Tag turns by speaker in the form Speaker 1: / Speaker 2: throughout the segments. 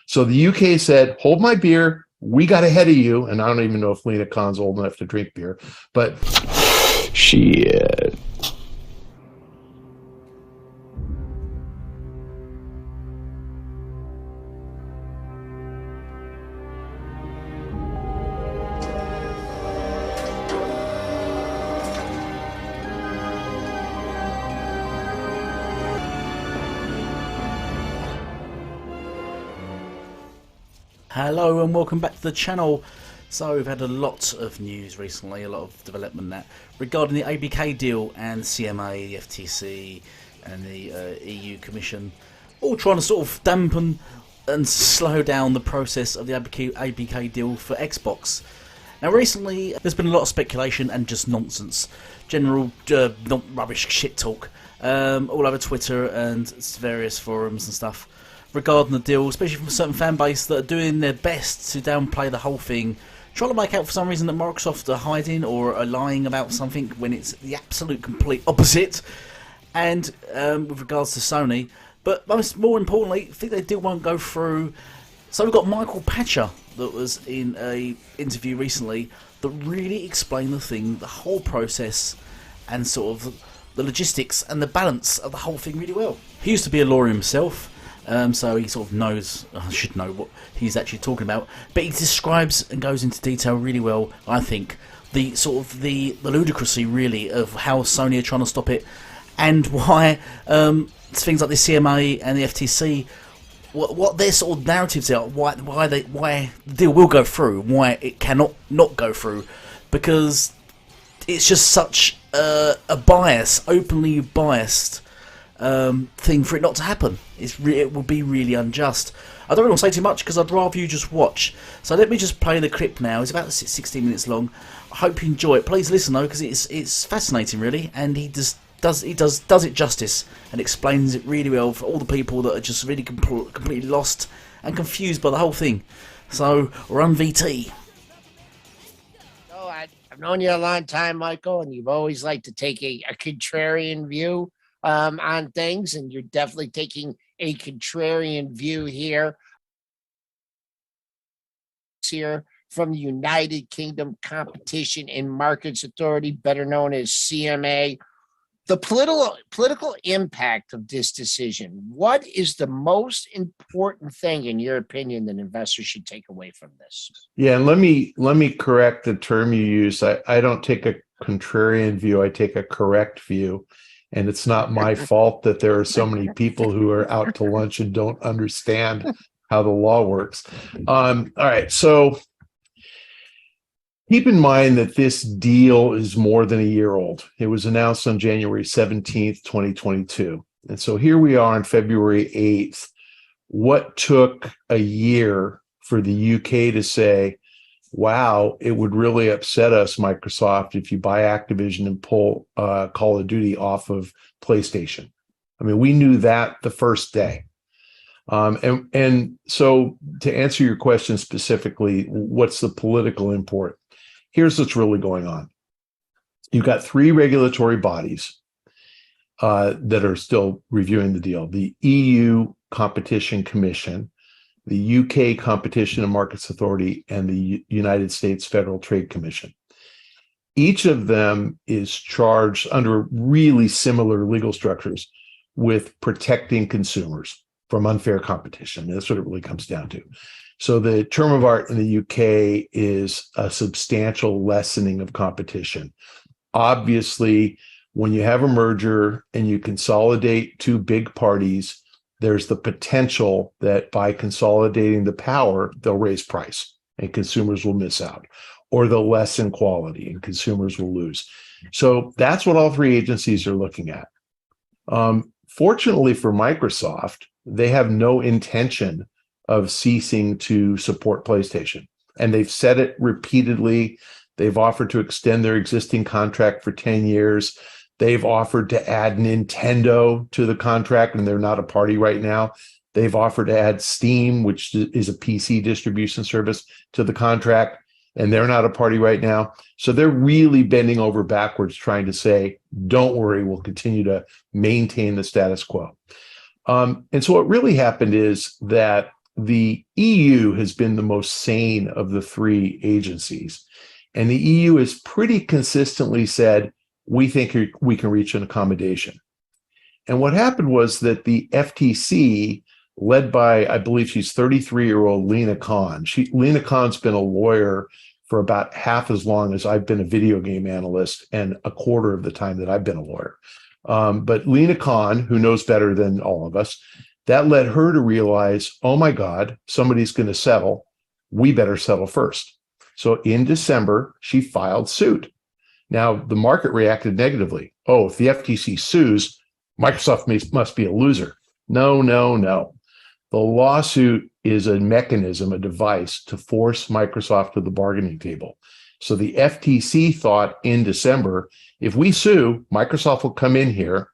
Speaker 1: So the UK said, hold my beer. We got ahead of you. And I don't even know if Lena Khan's old enough to drink beer, but
Speaker 2: Shit.
Speaker 3: Hello and welcome back to the channel. So we've had a lot of news recently, a lot of development that regarding the ABK deal and CMA, the FTC and the EU Commission, all trying to sort of dampen and slow down the process of the ABK deal for Xbox. Now recently there's been a lot of speculation and just nonsense, general rubbish shit talk all over Twitter and various forums and stuff regarding the deal, especially from a certain fan base that are doing their best to downplay the whole thing, trying to make out for some reason that Microsoft are hiding or are lying about something when it's the absolute complete opposite. And with regards to Sony, but more importantly, I think their deal won't go through. So we've got Michael Patcher that was in a interview recently that really explained the whole process and sort of the logistics and the balance of the whole thing really well. He used to be a lawyer himself. So he sort of knows, should know what he's actually talking about. But he describes and goes into detail really well, I think, the sort of the ludicrousy really of how Sony are trying to stop it, and why things like the CMA and the FTC, what their sort of narratives are, why the deal will go through, why it cannot not go through, because it's just such a bias, openly biased thing for it not to happen. It will be really unjust. I don't really want to say too much because I'd rather you just watch. So let me just play the clip now. It's about 16 minutes long. I hope you enjoy it. Please listen though, because it's fascinating really, and he does it justice and explains it really well for all the people that are just really completely lost and confused by the whole thing. So run VT.
Speaker 4: So I've known you a long time, Michael, and you've always liked to take a contrarian view on things, and you're definitely taking a contrarian view here from the United Kingdom Competition and Markets Authority, better known as CMA. The political impact of this decision. What is the most important thing, in your opinion, that investors should take away from this?
Speaker 1: yeah, and let me correct the term you use. I don't take a contrarian view. I take a correct view. And it's not my fault that there are so many people who are out to lunch and don't understand how the law works. All right, so keep in mind that this deal is more than a year old. It was announced on January 17th, 2022. And so here we are on February 8th. What took a year for the UK to say, wow, it would really upset us, Microsoft, if you buy Activision and pull Call of Duty off of PlayStation. I mean, we knew that the first day. And so to answer your question specifically, what's the political import? Here's what's really going on. You've got three regulatory bodies that are still reviewing the deal. The EU Competition Commission, the UK Competition and Markets Authority, and the United States Federal Trade Commission. Each of them is charged under really similar legal structures with protecting consumers from unfair competition. That's what it really comes down to. So the term of art in the UK is a substantial lessening of competition. Obviously, when you have a merger and you consolidate two big parties, there's the potential that by consolidating the power, they'll raise price and consumers will miss out, or they'll lessen quality and consumers will lose. So that's what all three agencies are looking at. Fortunately for Microsoft, they have no intention of ceasing to support PlayStation. And they've said it repeatedly. They've offered to extend their existing contract for 10 years. They've offered to add Nintendo to the contract, and they're not a party right now. They've offered to add Steam, which is a PC distribution service, to the contract, and they're not a party right now. So they're really bending over backwards trying to say, don't worry, we'll continue to maintain the status quo. And so what really happened is that the EU has been the most sane of the three agencies. And the EU has pretty consistently said, we think we can reach an accommodation. And what happened was that the FTC, led by, I believe she's 33-year-old Lena Khan. Lena Khan's been a lawyer for about half as long as I've been a video game analyst and a quarter of the time that I've been a lawyer. But Lena Khan, who knows better than all of us, that led her to realize, oh my God, somebody's going to settle. We better settle first. So in December, she filed suit. Now, the market reacted negatively. Oh, if the FTC sues, Microsoft must be a loser. No, no, no. The lawsuit is a mechanism, a device to force Microsoft to the bargaining table. So the FTC thought in December, if we sue, Microsoft will come in here,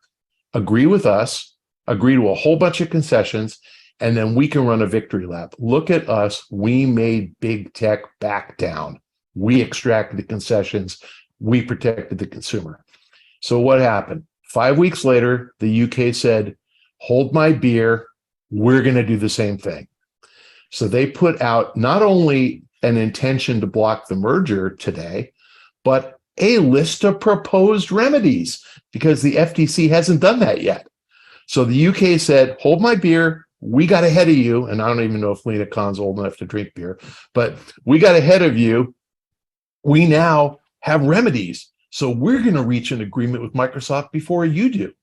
Speaker 1: agree with us, agree to a whole bunch of concessions, and then we can run a victory lap. Look at us. We made big tech back down. We extracted the concessions. We protected the consumer. So what happened? 5 weeks later, the UK said, hold my beer. We're going to do the same thing. So they put out not only an intention to block the merger today, but a list of proposed remedies, because the FTC hasn't done that yet. So the UK said, hold my beer. We got ahead of you. And I don't even know if Lena Khan's old enough to drink beer, but we got ahead of you. We now have remedies. So we're going to reach an agreement with Microsoft before you do.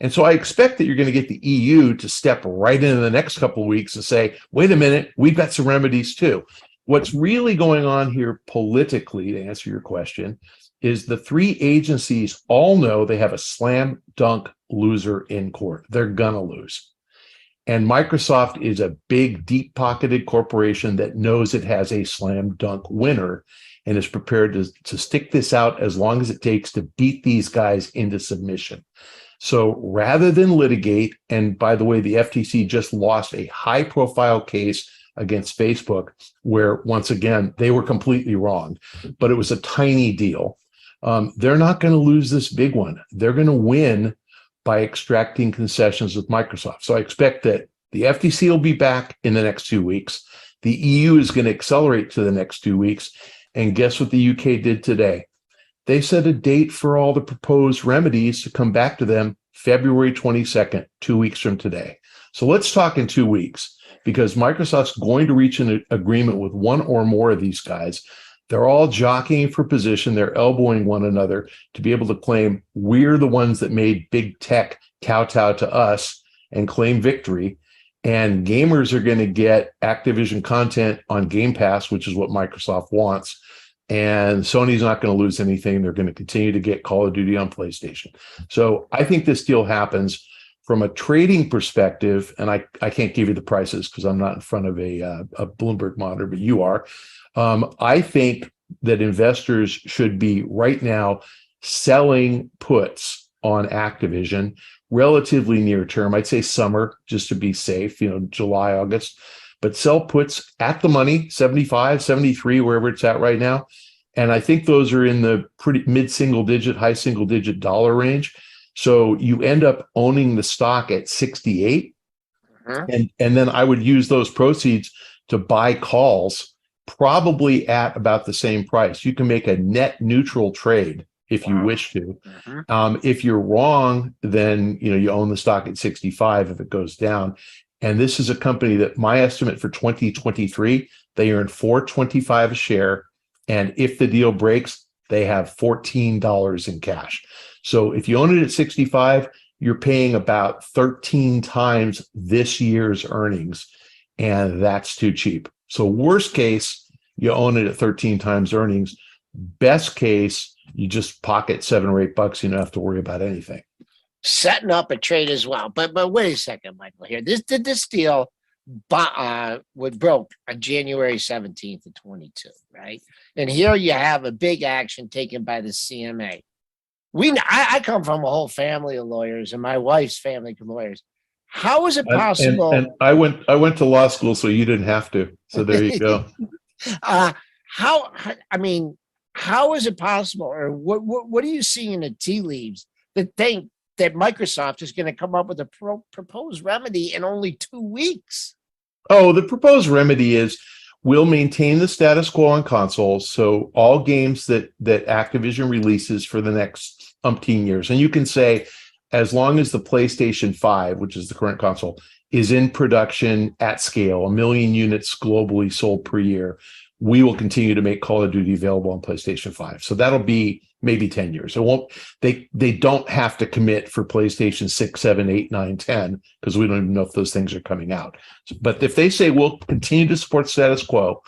Speaker 1: And so I expect that you're going to get the EU to step right in the next couple of weeks and say, wait a minute, we've got some remedies too. What's really going on here politically, to answer your question, is the three agencies all know they have a slam dunk loser in court. They're going to lose. And Microsoft is a big, deep-pocketed corporation that knows it has a slam dunk winner and is prepared to stick this out as long as it takes to beat these guys into submission. So rather than litigate, and by the way, the FTC just lost a high-profile case against Facebook where, once again, they were completely wrong, but it was a tiny deal. They're not going to lose this big one. They're going to win by extracting concessions with Microsoft. So I expect that the FTC will be back in the next 2 weeks. The EU is going to accelerate to the next 2 weeks. And guess what the UK did today? They set a date for all the proposed remedies to come back to them February 22nd, 2 weeks from today. So let's talk in 2 weeks, because Microsoft's going to reach an agreement with one or more of these guys. They're all jockeying for position. They're elbowing one another to be able to claim we're the ones that made big tech kowtow to us and claim victory. And gamers are going to get Activision content on Game Pass, which is what Microsoft wants. And Sony's not going to lose anything. They're going to continue to get Call of Duty on PlayStation. So I think this deal happens from a trading perspective. And I can't give you the prices because I'm not in front of a Bloomberg monitor, but you are. I think that investors should be right now selling puts on Activision relatively near term. I'd say summer, just to be safe, July, August. But sell puts at the money, 75, 73, wherever it's at right now. And I think those are in the pretty mid-single digit, high single-digit dollar range. So you end up owning the stock at 68. And then I would use those proceeds to buy calls, probably at about the same price. You can make a net neutral trade if you wish to. If you're wrong, then you own the stock at 65 if it goes down. And this is a company that my estimate for 2023, they earn $4.25 a share. And if the deal breaks, they have $14 in cash. So if you own it at 65, you're paying about 13 times this year's earnings. And that's too cheap. So worst case, you own it at 13 times earnings. Best case, you just pocket $7 or $8. You don't have to worry about anything.
Speaker 4: Setting up a trade as well. But wait a second, Michael, here. This deal broke on January 17th of 22, right? And here you have a big action taken by the CMA. I come from a whole family of lawyers, and my wife's family of lawyers. How is it possible?
Speaker 1: And I went to law school, so you didn't have to. So there you go.
Speaker 4: How is it possible, or what do you see in the tea leaves that think that Microsoft is going to come up with a proposed remedy in only 2 weeks?
Speaker 1: Oh, the proposed remedy is we'll maintain the status quo on consoles. So all games that Activision releases for the next umpteen years, and you can say as long as the PlayStation 5, which is the current console, is in production at scale, 1 million units globally sold per year, we will continue to make Call of Duty available on PlayStation 5. So that'll be maybe 10 years. It won't, they don't have to commit for PlayStation 6, 7, 8, 9, 10, because we don't even know if those things are coming out. But if they say we'll continue to support status quo,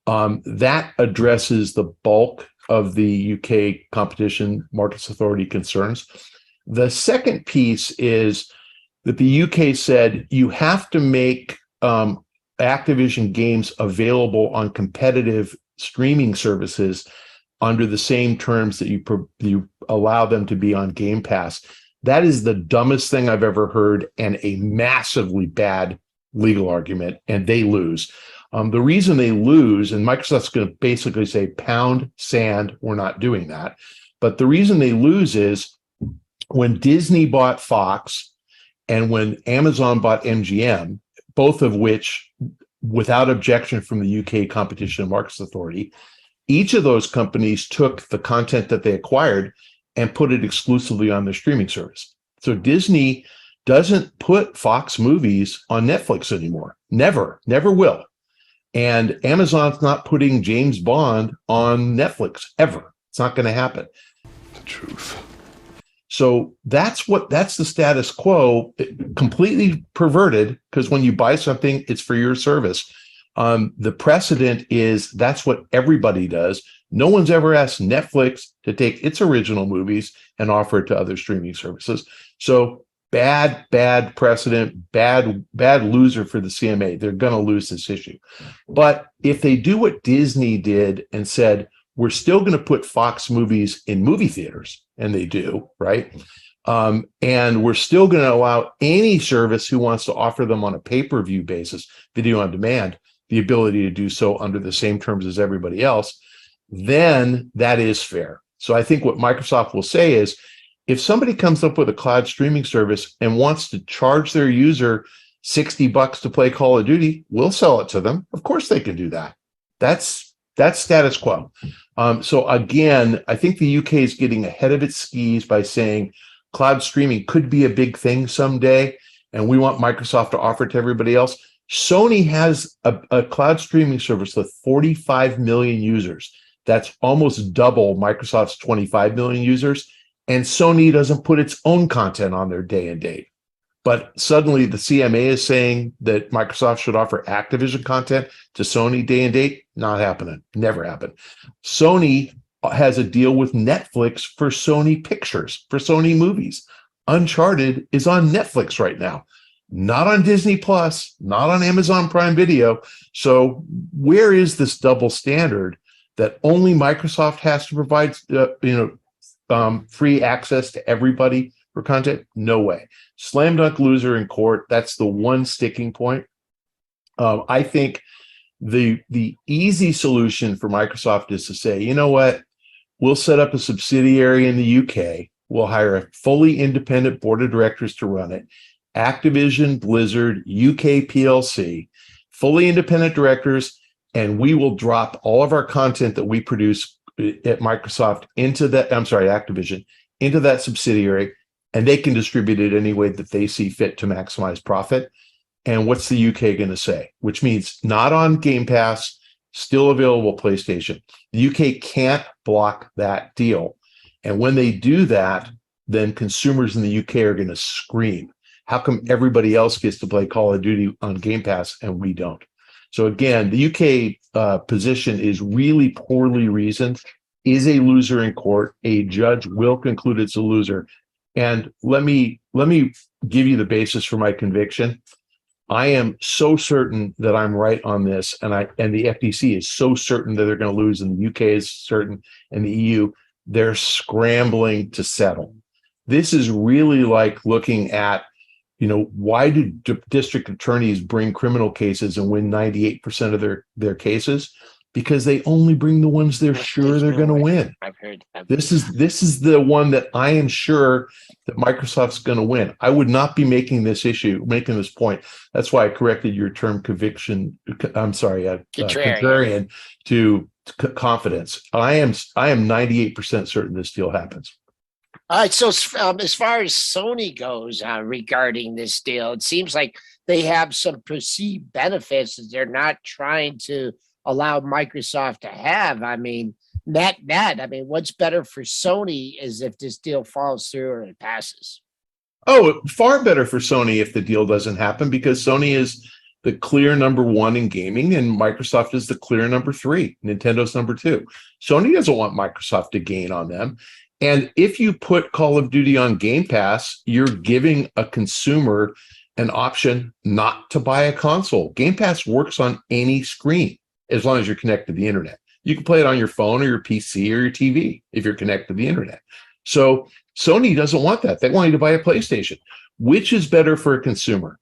Speaker 1: that addresses the bulk of the UK Competition Markets Authority concerns. The second piece is that the UK said you have to make Activision games available on competitive streaming services under the same terms that you allow them to be on Game Pass. That is the dumbest thing I've ever heard and a massively bad legal argument, and they lose. The reason they lose, and Microsoft's going to basically say, pound sand, we're not doing that. But the reason they lose is when Disney bought Fox and when Amazon bought MGM, both of which, without objection from the UK Competition and Markets Authority, each of those companies took the content that they acquired and put it exclusively on their streaming service. So Disney doesn't put Fox movies on Netflix anymore. Never will. And Amazon's not putting James Bond on Netflix ever. It's not going to happen.
Speaker 2: The truth.
Speaker 1: So that's the status quo, completely perverted, because when you buy something, it's for your service. The precedent is that's what everybody does. No one's ever asked Netflix to take its original movies and offer it to other streaming services. So bad precedent, bad loser for the CMA. They're going to lose this issue. But if they do what Disney did and said, we're still going to put Fox movies in movie theaters, and they do, right? And we're still going to allow any service who wants to offer them on a pay-per-view basis, video on demand, the ability to do so under the same terms as everybody else, then that is fair. So I think what Microsoft will say is, if somebody comes up with a cloud streaming service and wants to charge their user $60 to play Call of Duty, we'll sell it to them. Of course they can do that. That's status quo. So again, I think the UK is getting ahead of its skis by saying cloud streaming could be a big thing someday, and we want Microsoft to offer it to everybody else. Sony has a cloud streaming service with 45 million users. That's almost double Microsoft's 25 million users. And Sony doesn't put its own content on their day and date. But suddenly the CMA is saying that Microsoft should offer Activision content to Sony day and date. Not happening. Never happened. Sony has a deal with Netflix for Sony pictures, for Sony movies. Uncharted is on Netflix right now, not on Disney Plus, not on Amazon Prime Video. So where is this double standard that only Microsoft has to provide, free access to everybody for content? No way. Slam dunk loser in court. That's the one sticking point. I think the easy solution for Microsoft is to say, you know what, we'll set up a subsidiary in the UK. We'll hire a fully independent board of directors to run it. Activision Blizzard UK PLC, fully independent directors, and we will drop all of our content that we produce at Microsoft into that, Activision, into that subsidiary, and they can distribute it any way that they see fit to maximize profit. And what's the UK going to say? Which means not on Game Pass, still available PlayStation. The UK can't block that deal. And when they do that, then consumers in the UK are going to scream. How come everybody else gets to play Call of Duty on Game Pass and we don't? So again, the UK position is really poorly reasoned, is a loser in court. A judge will conclude it's a loser. And let me give you the basis for my conviction. I am so certain that I'm right on this, and the FTC is so certain that they're going to lose, and the UK is certain, and the EU, they're scrambling to settle. This is really like looking at, why do district attorneys bring criminal cases and win 98% of their cases? because they only bring the ones they're sure they're going to win.
Speaker 4: I've heard that.
Speaker 1: This is the one that I am sure that Microsoft's going to win. I would not be making this point. That's why I corrected your term conviction. I'm sorry, contrarian to confidence. I am 98% certain this deal happens.
Speaker 4: All right. So as far as Sony goes regarding this deal, it seems like they have some perceived benefits that they're not trying to allow Microsoft to have. I mean, net. I mean, what's better for Sony is if this deal falls through or it passes.
Speaker 1: Oh, far better for Sony if the deal doesn't happen, because Sony is the clear number one in gaming and Microsoft is the clear number three. Nintendo's number two. Sony doesn't want Microsoft to gain on them. And if you put Call of Duty on Game Pass, you're giving a consumer an option not to buy a console. Game Pass works on any screen as long as you're connected to the internet. You can play it on your phone or your PC or your TV if you're connected to the internet. So Sony doesn't want that. They want you to buy a PlayStation. Which is better for a consumer?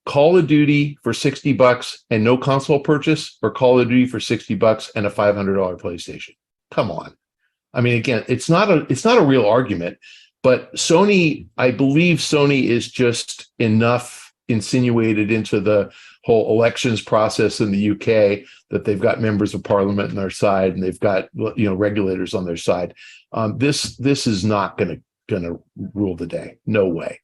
Speaker 1: Call of Duty for $60 and no console purchase, or Call of Duty for $60 and a $500 PlayStation? Come on. I mean, again, it's not a real argument, but Sony, I believe Sony is just enough insinuated into the whole elections process in the UK that they've got members of parliament on their side and they've got, regulators on their side. This is not going to rule the day. No way.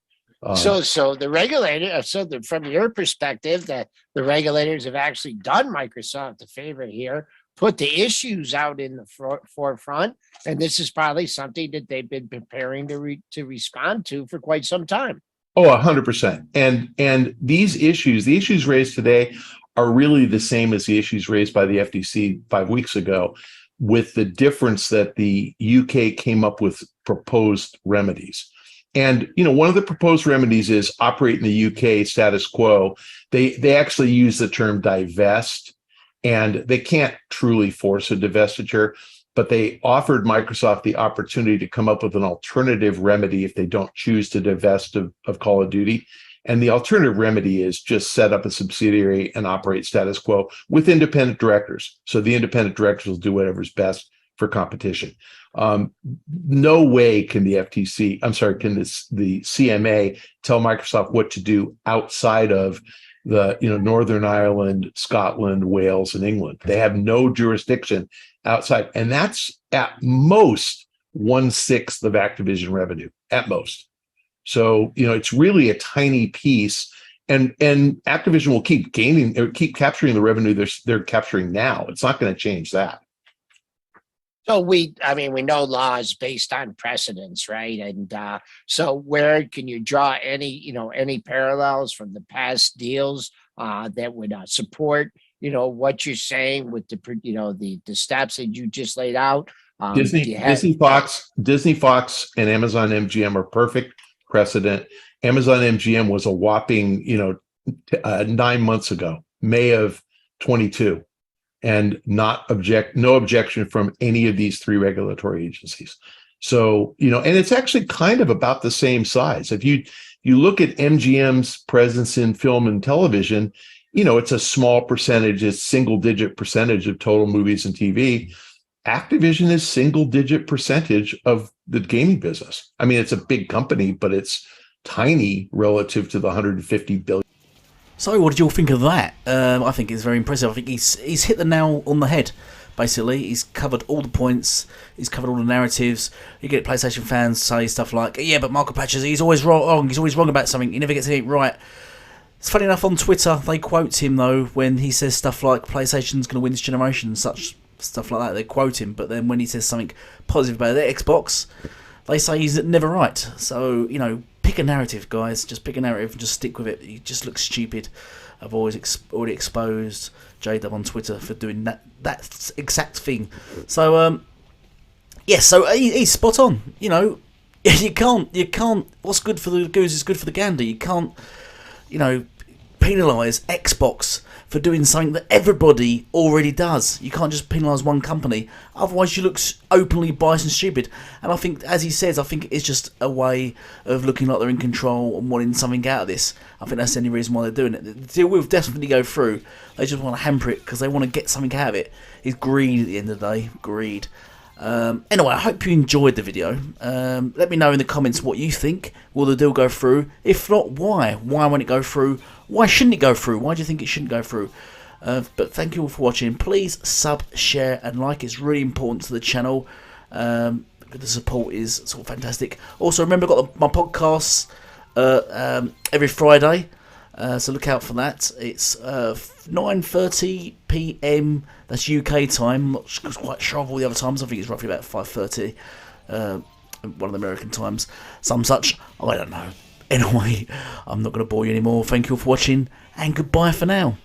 Speaker 4: So the regulator, from your perspective, that the regulators have actually done Microsoft a favor here, put the issues out in the forefront, and this is probably something that they've been preparing to respond to for quite some time.
Speaker 1: Oh, 100%. And these issues, the issues raised today, are really the same as the issues raised by the FTC 5 weeks ago, with the difference that the UK came up with proposed remedies. And, one of the proposed remedies is operate in the UK status quo. They actually use the term divest, and they can't truly force a divestiture, but they offered Microsoft the opportunity to come up with an alternative remedy if they don't choose to divest of Call of Duty. And the alternative remedy is just set up a subsidiary and operate status quo with independent directors. So the independent directors will do whatever's best for competition. No way can the the CMA tell Microsoft what to do outside of the Northern Ireland, Scotland, Wales, and England. They have no jurisdiction outside, and that's at most 1/6 of Activision revenue, at most. So it's really a tiny piece, and Activision will keep gaining or keep capturing the revenue they're capturing now. It's not going to change that.
Speaker 4: So we know law is based on precedents, right? And so where can you draw any parallels from the past deals that would support, what you're saying with the steps that you just laid out?
Speaker 1: Disney, Fox, and Amazon MGM are perfect precedent. Amazon MGM was a whopping, 9 months ago, May of 22. And no objection from any of these three regulatory agencies. So, and it's actually kind of about the same size. If you look at MGM's presence in film and television, it's a small percentage, it's single-digit percentage of total movies and TV. Activision is single-digit percentage of the gaming business. I mean, it's a big company, but it's tiny relative to the 150 billion.
Speaker 3: So, what did you all think of that? I think it's very impressive. I think he's hit the nail on the head, basically. He's covered all the points. He's covered all the narratives. You get PlayStation fans say stuff like, yeah, but Michael Patches, he's always wrong. He's always wrong about something. He never gets anything right. It's funny enough, on Twitter, they quote him, though, when he says stuff like PlayStation's going to win this generation, such stuff like that. They quote him, but then when he says something positive about their Xbox, they say he's never right. So, pick a narrative, guys. Just pick a narrative and just stick with it. You just look stupid. I've already exposed J-Dub on Twitter for doing that exact thing. So, so he's spot on. You can't. What's good for the goose is good for the gander. You can't, penalise Xbox for doing something that everybody already does. You can't just penalise one company, otherwise you look openly biased and stupid. And I think, as he says, I think it's just a way of looking like they're in control and wanting something out of this. I think that's the only reason why they're doing it. The deal will definitely go through. They just want to hamper it because they want to get something out of it. It's greed at the end of the day. Greed. Anyway, I hope you enjoyed the video. Let me know in the comments what you think. Will the deal go through? If not, why? Why won't it go through? Why shouldn't it go through? Why do you think it shouldn't go through? But thank you all for watching. Please sub, share and like. It's really important to the channel. The support is sort of fantastic. Also, remember, I've got my podcasts every Friday. So look out for that. It's 9:30 p.m. That's UK time. I'm not quite sure of all the other times. I think it's roughly about 5:30. One of the American times. Some such. I don't know. Anyway, I'm not going to bore you anymore. Thank you all for watching, and goodbye for now.